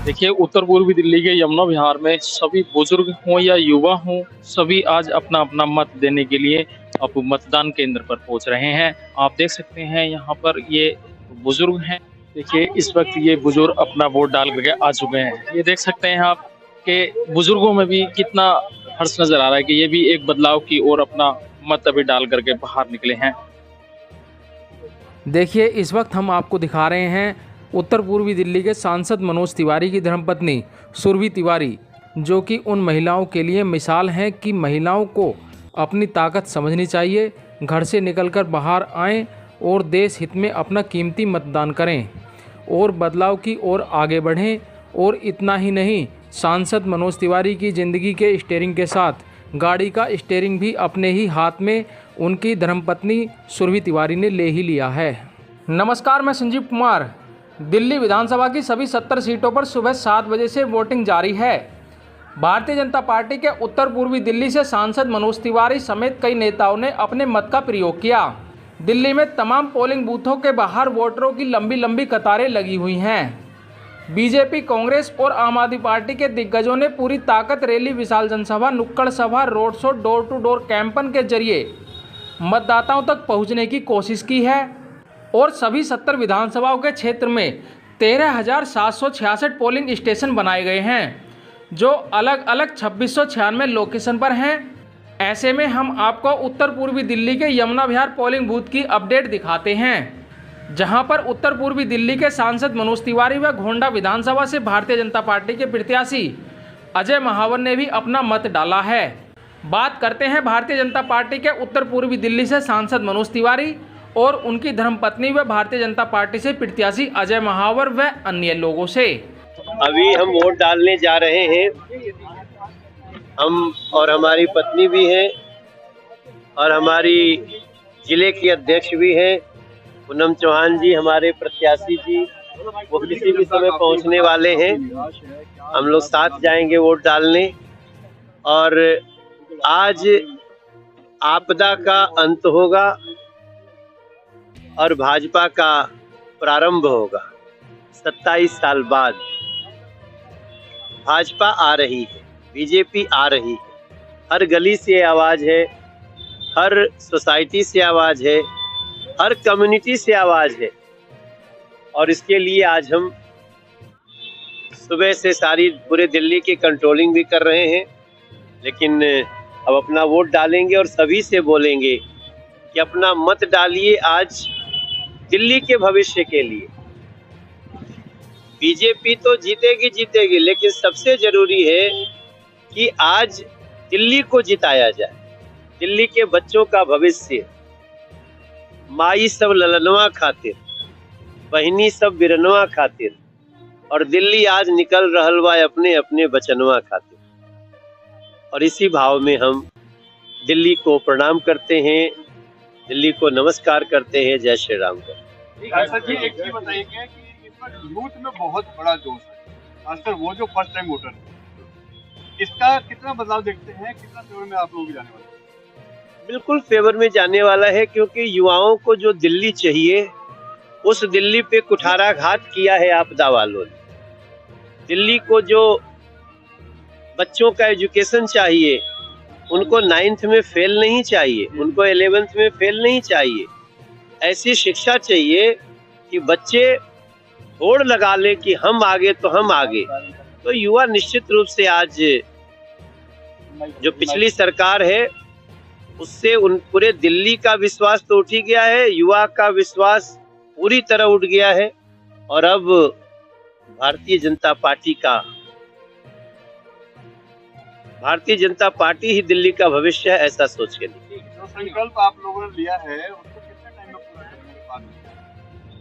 देखिए, उत्तर पूर्वी दिल्ली के यमुना विहार में सभी बुजुर्ग हों या युवा हों, सभी आज अपना-अपना मत देने के लिए अब मतदान केंद्र पर पहुँच रहे हैं। आप देख सकते हैं यहाँ पर ये बुजुर्ग हैं। देखिए, इस वक़्त ये बुजुर्ग अपना वोट डाल करके आ चुके हैं। ये देख सकते हैं आप कि बुजुर्गों में भी कितना हर्ष नज़र आ रहा है कि ये भी एक बदलाव की ओर अपना मत अभी डाल करके बाहर निकले हैं। देखिए, इस वक्त हम आपको दिखा रहे हैं उत्तर पूर्वी दिल्ली के सांसद मनोज तिवारी की धर्मपत्नी सुरभि तिवारी, जो कि उन महिलाओं के लिए मिसाल हैं कि महिलाओं को अपनी ताकत समझनी चाहिए, घर से निकलकर बाहर आएं और देश हित में अपना कीमती मतदान करें और बदलाव की ओर आगे बढ़ें। और इतना ही नहीं, सांसद मनोज तिवारी की ज़िंदगी के स्टीयरिंग के साथ गाड़ी का स्टीयरिंग भी अपने ही हाथ में उनकी धर्मपत्नी सुरभि तिवारी ने ले ही लिया है। नमस्कार, मैं संजीव कुमार। दिल्ली विधानसभा की सभी 70 सीटों पर सुबह 7 बजे से वोटिंग जारी है। भारतीय जनता पार्टी के उत्तर पूर्वी दिल्ली से सांसद मनोज तिवारी समेत कई नेताओं ने अपने मत का प्रयोग किया। दिल्ली में तमाम पोलिंग बूथों के बाहर वोटरों की लंबी लंबी कतारें लगी हुई हैं। बीजेपी, कांग्रेस और आम आदमी पार्टी के दिग्गजों ने पूरी ताकत रैली, विशाल जनसभा, नुक्कड़ सभा, road show, door to door campaign के जरिए मतदाताओं तक पहुंचने की कोशिश की है। और सभी 70 विधानसभाओं के क्षेत्र में 13,766 पोलिंग स्टेशन बनाए गए हैं, जो अलग अलग 2696 लोकेशन पर हैं। ऐसे में हम आपको उत्तर पूर्वी दिल्ली के यमुना विहार पोलिंग बूथ की अपडेट दिखाते हैं, जहां पर उत्तर पूर्वी दिल्ली के सांसद मनोज तिवारी व घोंडा विधानसभा से भारतीय जनता पार्टी के प्रत्याशी अजय महावर ने भी अपना मत डाला है। बात करते हैं भारतीय जनता पार्टी के उत्तर पूर्वी दिल्ली से सांसद मनोज तिवारी और उनकी धर्मपत्नी व भारतीय जनता पार्टी से प्रत्याशी अजय महावर व अन्य लोगों से। अभी हम वोट डालने जा रहे हैं। हम और हमारी पत्नी भी हैं और हमारी जिले की अध्यक्ष भी हैं पूनम चौहान जी, हमारे प्रत्याशी जी, वो किसी भी समय पहुंचने वाले हैं। हम लोग साथ जाएंगे वोट डालने। और आज आपदा का अंत होगा और भाजपा का प्रारंभ होगा। 27 साल बाद भाजपा आ रही है, बीजेपी आ रही है। हर गली से आवाज है, हर सोसाइटी से आवाज है, हर कम्युनिटी से आवाज है। और इसके लिए आज हम सुबह से सारी पूरे दिल्ली की कंट्रोलिंग भी कर रहे हैं, लेकिन अब अपना वोट डालेंगे और सभी से बोलेंगे कि अपना मत डालिए आज दिल्ली के भविष्य के लिए। बीजेपी तो जीतेगी, लेकिन सबसे जरूरी है कि आज दिल्ली को जिताया जाए। दिल्ली के बच्चों का भविष्य, माई सब ललनवा खातिर, बहनी सब बिरनवा खातिर, और दिल्ली आज निकल रहल बा अपने अपने बचनवा खातिर। और इसी भाव में हम दिल्ली को प्रणाम करते हैं, दिल्ली को नमस्कार करते हैं। जय श्री राम। सर जी, एक चीज बताइए कि इस वक्त यूथ में बहुत बड़ा जोश है, खासकर वो जो फर्स्ट टाइम वोटर है, इसका कितना बदलाव देखते हैं, कितना फेवर में आप लोग जाने वाले हैं? बिल्कुल फेवर में जाने वाला है, क्योंकि युवाओं को जो दिल्ली चाहिए उस दिल्ली पे कुठाराघात किया है आपदा वालों ने। दिल्ली को जो बच्चों का एजुकेशन चाहिए, उनको 9th में फेल नहीं चाहिए, उनको 11th में फेल नहीं चाहिए। ऐसी शिक्षा चाहिए कि बच्चे होड़ लगा ले कि हम आगे तो हम आगे। तो युवा निश्चित रूप से आज जो पिछली सरकार है उससे उन पूरे दिल्ली का विश्वास तो उठ ही गया है, युवा का विश्वास पूरी तरह उठ गया है। और अब भारतीय जनता पार्टी ही दिल्ली का भविष्य है, ऐसा सोच के लिए। जो संकल्प आप लोगों ने लिया है उसको कितने टाइम में पूरा करने की बात है?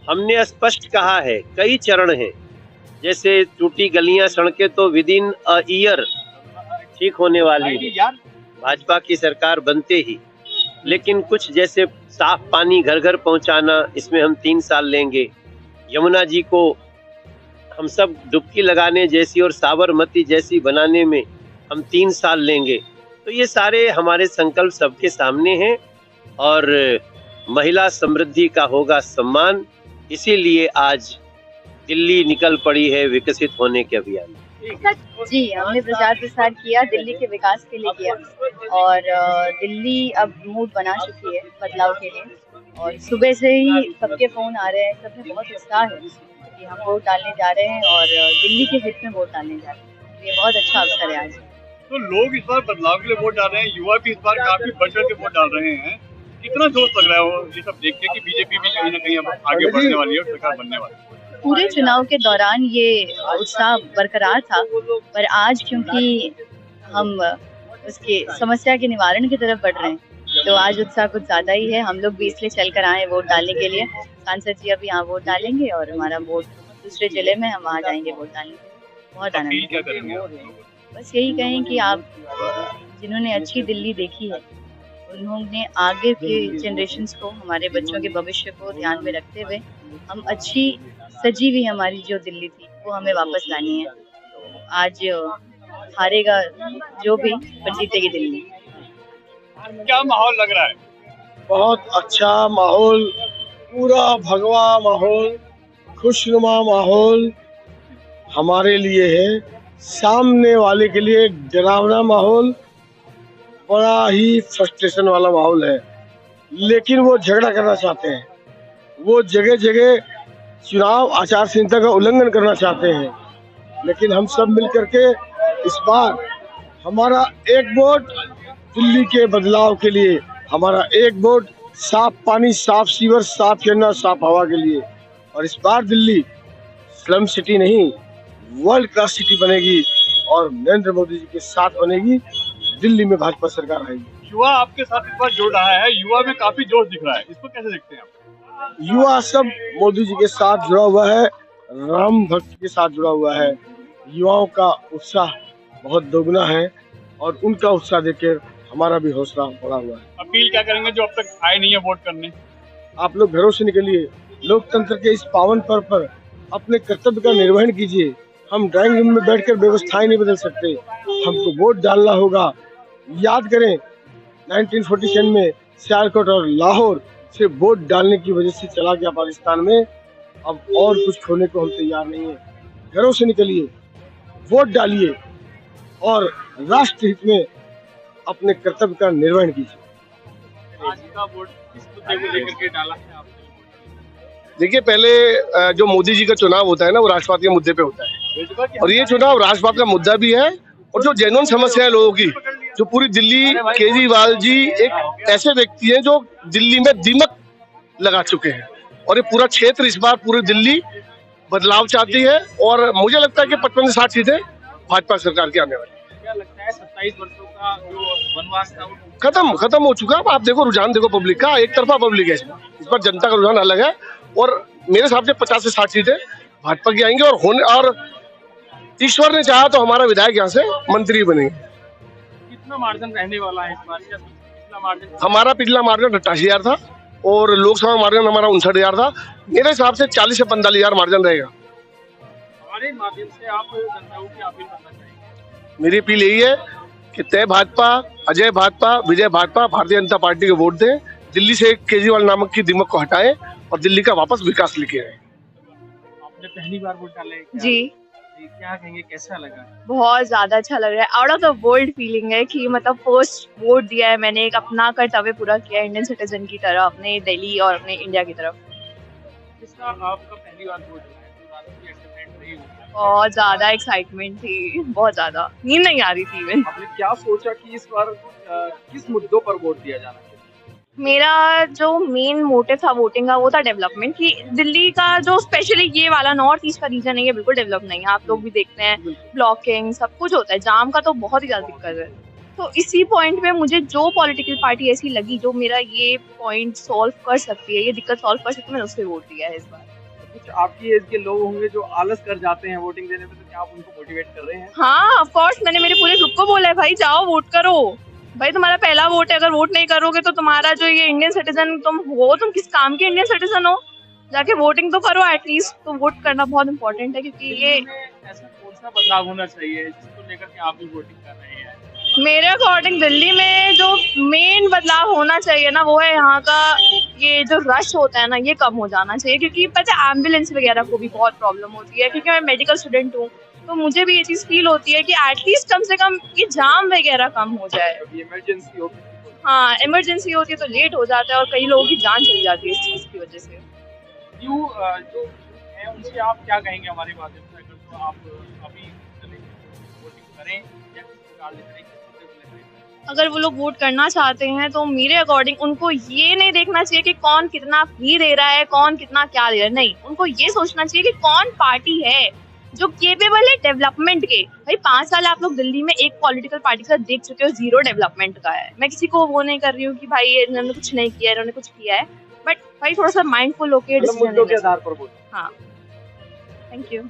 हमने स्पष्ट कहा है, कई चरण हैं। जैसे टूटी गलियां, सड़कें तो विद इन अ ईयर ठीक होने वाली है भाजपा की सरकार बनते ही। लेकिन कुछ जैसे साफ पानी घर घर पहुंचाना, इसमें हम 3 साल लेंगे। यमुना जी को हम सब डुबकी लगाने जैसी और साबरमती जैसी बनाने में हम 3 साल लेंगे। तो ये सारे हमारे संकल्प सबके सामने हैं। और महिला समृद्धि का होगा सम्मान, इसीलिए आज दिल्ली निकल पड़ी है विकसित होने के अभियान में। जी, हमने प्रचार प्रसार किया, दिल्ली के विकास के लिए किया और दिल्ली अब मूड बना चुकी है बदलाव के लिए। और सुबह से ही सबके फोन आ रहे हैं, सब में बहुत उत्साह है कि हम वोट डालने जा रहे हैं और दिल्ली के हित में वोट डालने जा रहे हैं। ये बहुत अच्छा अवसर है आज। तो लोग इस बार बदलाव के लिए वोट डाल रहे हैं, युवा भी इस बार काफी बढ़ चढ़ के वोट डाल रहे हैं। कितना जोश लग रहा है वो ये सब देख के कि बीजेपी भी कहीं ना कहीं अब आगे बढ़ने वाली है और सरकार बनने वाली है? पूरे चुनाव के दौरान ये उत्साह बरकरार था, पर आज क्योंकि हम उसके समस्या के निवारण की तरफ बढ़ रहे हैं, तो आज उत्साह कुछ ज्यादा ही है। हम लोग भी इसलिए चल कर आए वोट डालने के लिए। सांसद जी अभी यहाँ वोट डालेंगे और हमारा वोट दूसरे जिले में, हम वहाँ जाएंगे वोट डालने। बहुत आनंद। क्या करेंगे? बस यही कहें कि आप जिन्होंने अच्छी दिल्ली देखी है, उन्होंने आगे के जनरेशन्स को, हमारे बच्चों के भविष्य को ध्यान में रखते हुए हम अच्छी सजी हुई हमारी जो दिल्ली थी वो हमें वापस लानी है। तो आज हारेगा जो भी, पर जीतेगी दिल्ली। क्या माहौल लग रहा है? बहुत अच्छा माहौल, पूरा भगवा माहौल, खुशनुमा माहौल हमारे लिए है। सामने वाले के लिए डरावना माहौल, बड़ा ही फ्रस्ट्रेशन वाला माहौल है। लेकिन वो झगड़ा करना चाहते हैं, वो जगह जगह चुनाव आचार संहिता का उल्लंघन करना चाहते हैं। लेकिन हम सब मिलकर के इस बार हमारा एक वोट दिल्ली के बदलाव के लिए, हमारा एक वोट साफ पानी, साफ सीवर, साफ गन्ना, साफ हवा के लिए। और इस बार दिल्ली स्लम सिटी नहीं, वर्ल्ड क्लास सिटी बनेगी और नरेंद्र मोदी जी के साथ बनेगी। दिल्ली में भाजपा सरकार आएगी। युवा आपके साथ इस बार जुड़ रहा है, युवा में काफी जोश दिख रहा है, इसको कैसे देखते हैं आप? युवा सब मोदी जी के साथ जुड़ा हुआ है, राम भक्त के साथ जुड़ा हुआ है। युवाओं का उत्साह बहुत दोगुना है और उनका उत्साह देखकर हमारा भी हौसला बढ़ा हुआ है। अपील क्या करेंगे जो अब तक आए नहीं है वोट करने? आप लोग घरों से निकलिए, लोकतंत्र के इस पावन पर्व पर अपने कर्तव्य का निर्वहन कीजिए। हम ड्राइंग रूम में बैठकर व्यवस्थाएं नहीं बदल सकते, हमको वोट डालना होगा। याद करें 1947 में सियालकोट और लाहौर से वोट डालने की वजह से चला गया पाकिस्तान में। अब और कुछ खोने को हम तैयार नहीं है। घरों से निकलिए, वोट डालिए और राष्ट्र हित में अपने कर्तव्य का निर्वहन कीजिए। आज का वोट किस मुद्दे को लेकर के डाला है आपने? देखिए, पहले जो मोदी जी का चुनाव होता है ना, वो राष्ट्रवाद के मुद्दे पे होता है और ये चुनाव राष्ट्रवाद का मुद्दा भी है। और जो जेन्युइन समस्या है लोगों की, जो पूरी दिल्ली, केजरीवाल जी एक ऐसे व्यक्ति हैं जो दिल्ली में दीमक लगा चुके हैं और ये पूरा क्षेत्र, इस बार पूरी दिल्ली बदलाव चाहती है। और मुझे लगता है कि 55 से 60 सीटें भाजपा सरकार की आने वाली है। क्या लगता है 27 वर्षों का जो वनवास था वो खत्म हो चुका। अब आप देखो, रुझान देखो पब्लिक का, एक तरफा पब्लिक है इस बार जनता का रुझान अलग है। और मेरे हिसाब से 50 से 60 सीटें भाजपा की आएंगी और ईश्वर ने चाहा तो हमारा विधायक यहाँ से मंत्री बनेंगे। कितना मार्जिन रहने वाला है इस बार? कितना मार्जिन? हमारा पिछला मार्जिन 88,000 था और लोकसभा मार्जिन हमारा 59,000 था। मेरे हिसाब से 40 से 45,000 मार्जिन रहेगा। हमारे माध्यम से आप जनता की अपील करना चाहेंगे? मेरी अपील यही है कि तय भाजपा, अजय भाजपा, विजय भाजपा, भारतीय जनता पार्टी को वोट दें। दिल्ली से केजरीवाल नामक की दीमक को हटाएं और दिल्ली का वापस विकास लेके आए। आपने पहली बार वोट डाला है? जी, क्या कहेंगे, कैसा लगा? बहुत ज्यादा अच्छा लग रहा है। Out of the world feeling है कि मतलब फर्स्ट वोट दिया है मैंने, एक अपना कर्तव्य पूरा किया इंडियन सिटीजन की तरह, अपने दिल्ली और अपने इंडिया की तरफ। जिसका आपका पहली बार वोट है तो आपकी एक्साइटमेंट रही होगी? बहुत ज्यादा एक्साइटमेंट थी, बहुत ज्यादा, नींद नहीं आ रही थी इवन। आपने क्या सोचा कि इस बार किस मुद्दों पर वोट दिया जाना चाहिए? मेरा जो मेन मोटिव था वोटिंग का वो था डेवलपमेंट, कि दिल्ली का जो स्पेशली ये वाला नॉर्थ ईस्ट का रीजन है ये बिल्कुल डेवलप नहीं है। आप लोग भी देखते हैं ब्लॉकिंग सब कुछ होता है, जाम का तो बहुत ही ज्यादा दिक्कत है। तो इसी पॉइंट पे मुझे जो पॉलिटिकल पार्टी ऐसी लगी जो मेरा ये पॉइंट सॉल्व कर सकती है, ये दिक्कत सॉल्व कर सकती है, मैंने उससे वोट दिया है इस बार। कुछ आपकी एज के लोग होंगे जो आलस कर जाते हैं वोटिंग देने में, तो क्या आप उनको मोटिवेट कर रहे हैं? हाँ, ऑफ कोर्स, मैंने मेरे पूरे ग्रुप को बोला है भाई जाओ वोट करो। भाई तुम्हारा पहला वोट है, अगर वोट नहीं करोगे तो तुम्हारा जो ये इंडियन सिटीजन तुम हो, तुम किस काम के इंडियन सिटीजन हो, जाके वोटिंग तो करो एटलीस्ट। तो वोट करना बहुत इंपॉर्टेंट है, क्योंकि ये ऐसा कौन सा बदलाव होना चाहिए जिसको लेकर के आप भी वोटिंग कर रहे हैं? मेरे अकॉर्डिंग दिल्ली में जो मेन बदलाव होना चाहिए ना, वो है यहाँ का ये जो रश होता है ना, ये कम हो जाना चाहिए। क्योंकि पता है एम्बुलेंस वगैरह को भी बहुत प्रॉब्लम होती है, क्योंकि मैं मेडिकल स्टूडेंट हूँ, तो मुझे भी ये चीज़ फील होती है कि एटलीस्ट कम से कम ये जाम वगैरह कम हो जाए। इमरजेंसी हो हाँ, इमरजेंसी होती है तो लेट हो जाता है और कई लोगों की जान चली जाती है इस चीज़ की वजह से। जो है उनसे आप क्या कहेंगे हमारे माध्यम से, अगर तो आप अभी वोटिंग करें या किस प्रकार से करें, किस तरह से करें? अगर वो लोग वोट करना चाहते हैं तो मेरे अकॉर्डिंग उनको ये नहीं देखना चाहिए कि कौन कितना फी दे रहा है, कौन कितना क्या दे रहा है, नहीं, उनको ये सोचना चाहिए कि कौन पार्टी है जो केपेबल है डेवलपमेंट के। भाई 5 साल आप लोग दिल्ली में एक पॉलिटिकल पार्टी का देख चुके हो, जीरो डेवलपमेंट का है। मैं किसी को वो नहीं कर रही हूँ कि भाई इन्होंने कुछ नहीं किया, इन्होंने कुछ किया है, बट भाई थोड़ा सा माइंडफुल होके डिसीजन लेना चाहिए। हाँ, थैंक यू।